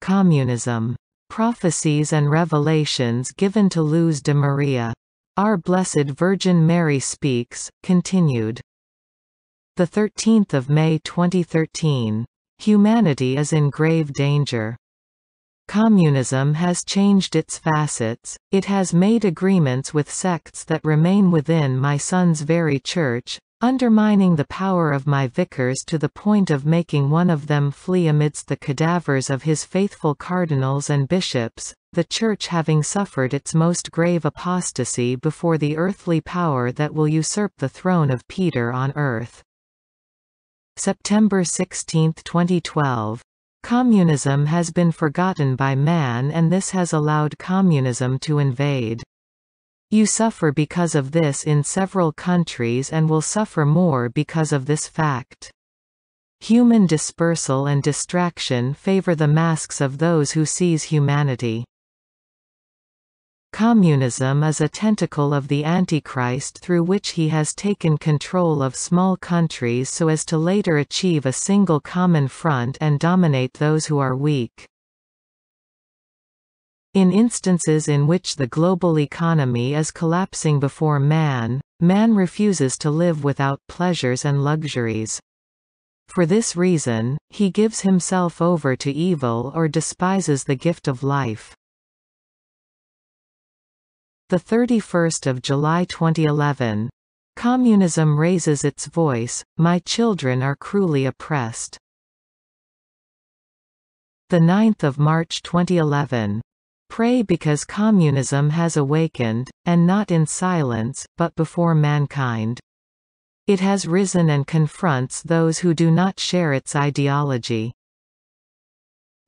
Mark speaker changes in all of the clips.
Speaker 1: Communism. Prophecies and Revelations given to Luz de Maria. Our Blessed Virgin Mary Speaks, continued. 13 May 2013. Humanity is in grave danger. Communism has changed its facets, it has made agreements with sects that remain within my son's very church, undermining the power of my vicars to the point of making one of them flee amidst the cadavers of his faithful cardinals and bishops, the Church having suffered its most grave apostasy before the earthly power that will usurp the throne of Peter on earth. September 16, 2012. Communism has been forgotten by man, and this has allowed communism to invade. You suffer because of this in several countries and will suffer more because of this fact. Human dispersal and distraction favor the masks of those who seize humanity. Communism is a tentacle of the Antichrist through which he has taken control of small countries so as to later achieve a single common front and dominate those who are weak. In instances in which the global economy is collapsing before man, man refuses to live without pleasures and luxuries. For this reason, he gives himself over to evil or despises the gift of life. 31 July 2011. Communism raises its voice, my children are cruelly oppressed. 9 March 2011. Pray because communism has awakened, and not in silence, but before mankind. It has risen and confronts those who do not share its ideology.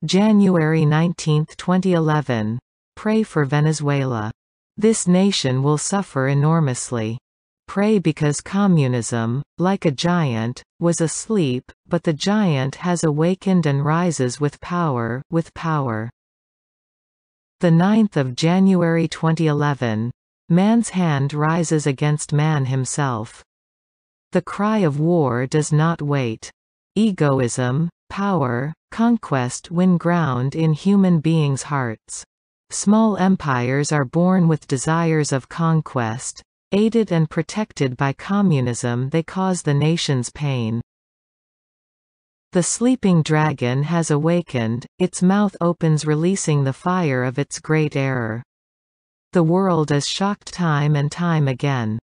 Speaker 1: January 19, 2011. Pray for Venezuela. This nation will suffer enormously. Pray because communism, like a giant, was asleep, but the giant has awakened and rises with power, with power. 9 January 2011. Man's hand rises against man himself. The cry of war does not wait. Egoism, power, conquest win ground in human beings' hearts. Small empires are born with desires of conquest. Aided and protected by communism, they cause the nation's pain. The sleeping dragon has awakened, its mouth opens releasing the fire of its great error. The world is shocked time and time again.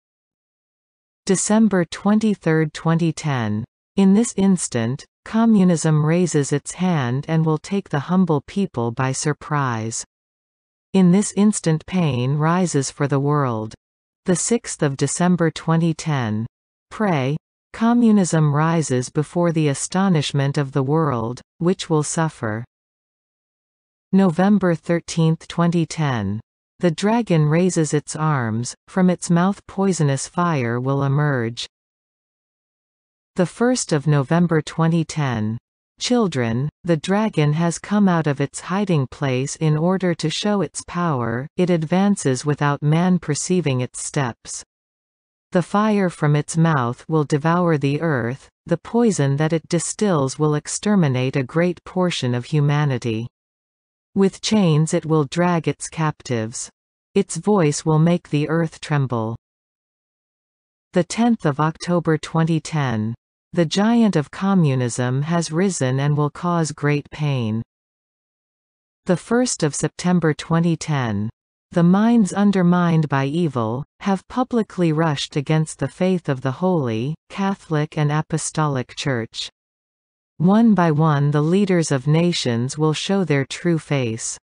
Speaker 1: December 23, 2010. In this instant, communism raises its hand and will take the humble people by surprise. In this instant pain rises for the world. 6 December 2010. Pray. Communism rises before the astonishment of the world, which will suffer. November 13, 2010. The dragon raises its arms, from its mouth poisonous fire will emerge. 1 November 2010. Children, the dragon has come out of its hiding place in order to show its power, it advances without man perceiving its steps. The fire from its mouth will devour the earth, the poison that it distills will exterminate a great portion of humanity. With chains it will drag its captives. Its voice will make the earth tremble. 10 October 2010. The giant of communism has risen and will cause great pain. 1 September 2010. The minds undermined by evil, have publicly rushed against the faith of the Holy, Catholic and Apostolic Church. One by one the leaders of nations will show their true face.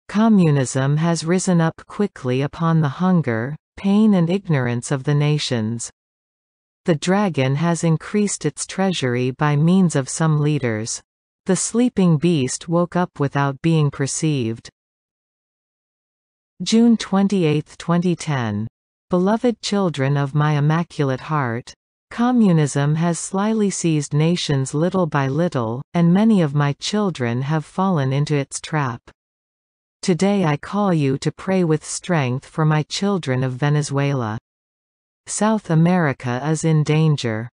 Speaker 1: Communism has risen up quickly upon the hunger, pain and ignorance of the nations. The dragon has increased its treasury by means of some leaders. The sleeping beast woke up without being perceived. June 28, 2010. Beloved children of my Immaculate Heart, communism has slyly seized nations little by little, and many of my children have fallen into its trap. Today I call you to pray with strength for my children of Venezuela. South America is in danger.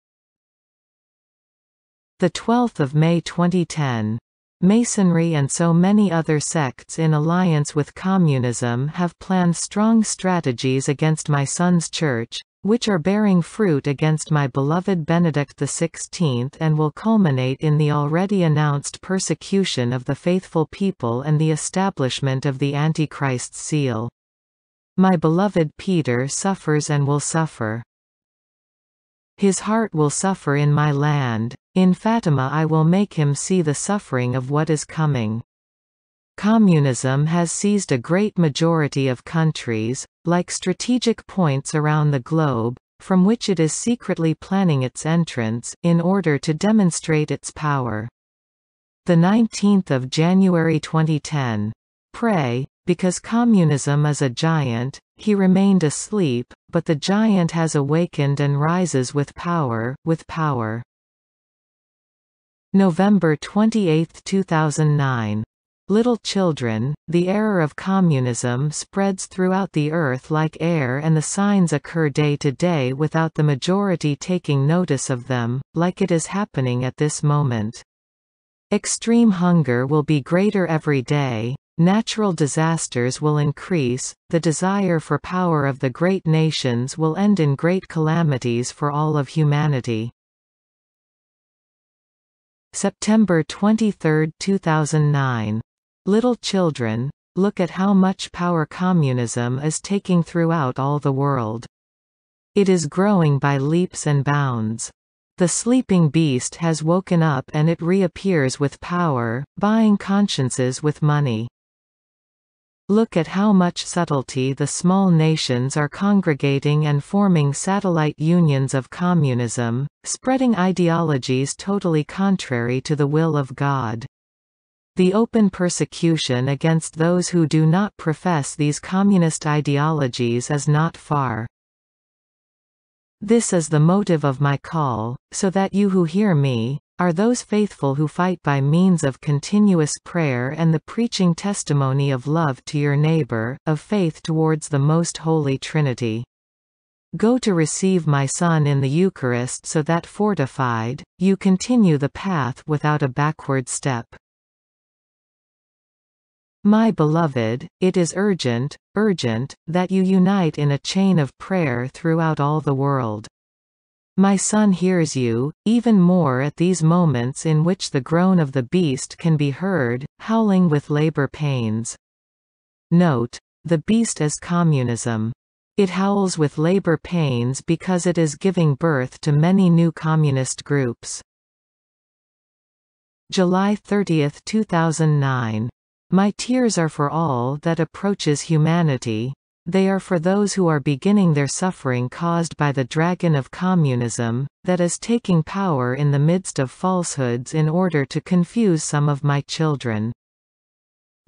Speaker 1: 12 May 2010. Masonry and so many other sects in alliance with communism have planned strong strategies against my son's church, which are bearing fruit against my beloved Benedict XVI and will culminate in the already announced persecution of the faithful people and the establishment of the Antichrist's seal. My beloved Peter suffers and will suffer. His heart will suffer in my land. In Fatima I will make him see the suffering of what is coming. Communism has seized a great majority of countries, like strategic points around the globe, from which it is secretly planning its entrance, in order to demonstrate its power. 19 January 2010. Pray, because communism is a giant, he remained asleep, but the giant has awakened and rises with power, with power. November 28, 2009. Little children, the error of communism spreads throughout the earth like air, and the signs occur day to day without the majority taking notice of them, like it is happening at this moment. Extreme hunger will be greater every day, natural disasters will increase, the desire for power of the great nations will end in great calamities for all of humanity. September 23, 2009. Little children, look at how much power communism is taking throughout all the world. It is growing by leaps and bounds. The sleeping beast has woken up and it reappears with power, buying consciences with money. Look at how much subtlety the small nations are congregating and forming satellite unions of communism, spreading ideologies totally contrary to the will of God. The open persecution against those who do not profess these communist ideologies is not far. This is the motive of my call, so that you who hear me, are those faithful who fight by means of continuous prayer and the preaching testimony of love to your neighbor, of faith towards the Most Holy Trinity. Go to receive my Son in the Eucharist so that fortified, you continue the path without a backward step. My beloved, it is urgent, urgent, that you unite in a chain of prayer throughout all the world. My Son hears you, even more at these moments in which the groan of the beast can be heard, howling with labor pains. Note: the beast is communism. It howls with labor pains because it is giving birth to many new communist groups. July 30, 2009. My tears are for all that approaches humanity. They are for those who are beginning their suffering caused by the dragon of communism, that is taking power in the midst of falsehoods in order to confuse some of my children.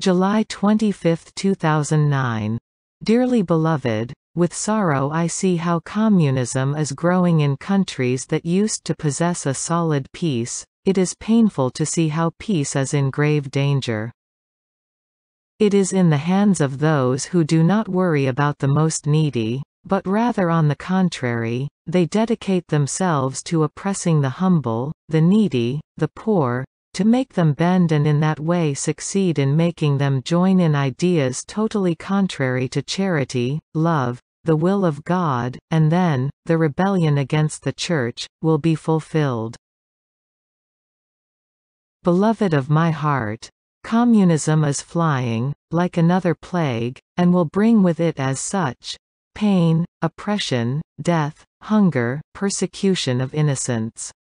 Speaker 1: July 25, 2009. Dearly beloved, with sorrow I see how communism is growing in countries that used to possess a solid peace. It is painful to see how peace is in grave danger. It is in the hands of those who do not worry about the most needy, but rather on the contrary, they dedicate themselves to oppressing the humble, the needy, the poor, to make them bend and in that way succeed in making them join in ideas totally contrary to charity, love, the will of God, and then, the rebellion against the Church, will be fulfilled. Beloved of my heart, communism is flying, like another plague, and will bring with it as such, pain, oppression, death, hunger, persecution of innocents.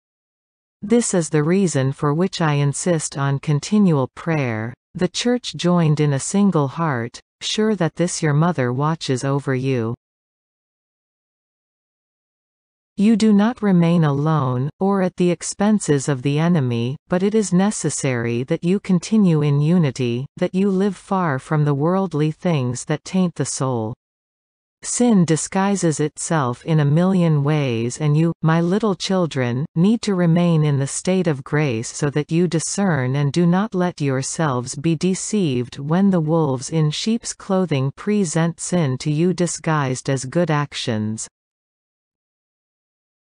Speaker 1: This is the reason for which I insist on continual prayer, the Church joined in a single heart, sure that this your mother watches over you. You do not remain alone, or at the expenses of the enemy, but it is necessary that you continue in unity, that you live far from the worldly things that taint the soul. Sin disguises itself in a million ways and you, my little children, need to remain in the state of grace so that you discern and do not let yourselves be deceived when the wolves in sheep's clothing present sin to you disguised as good actions.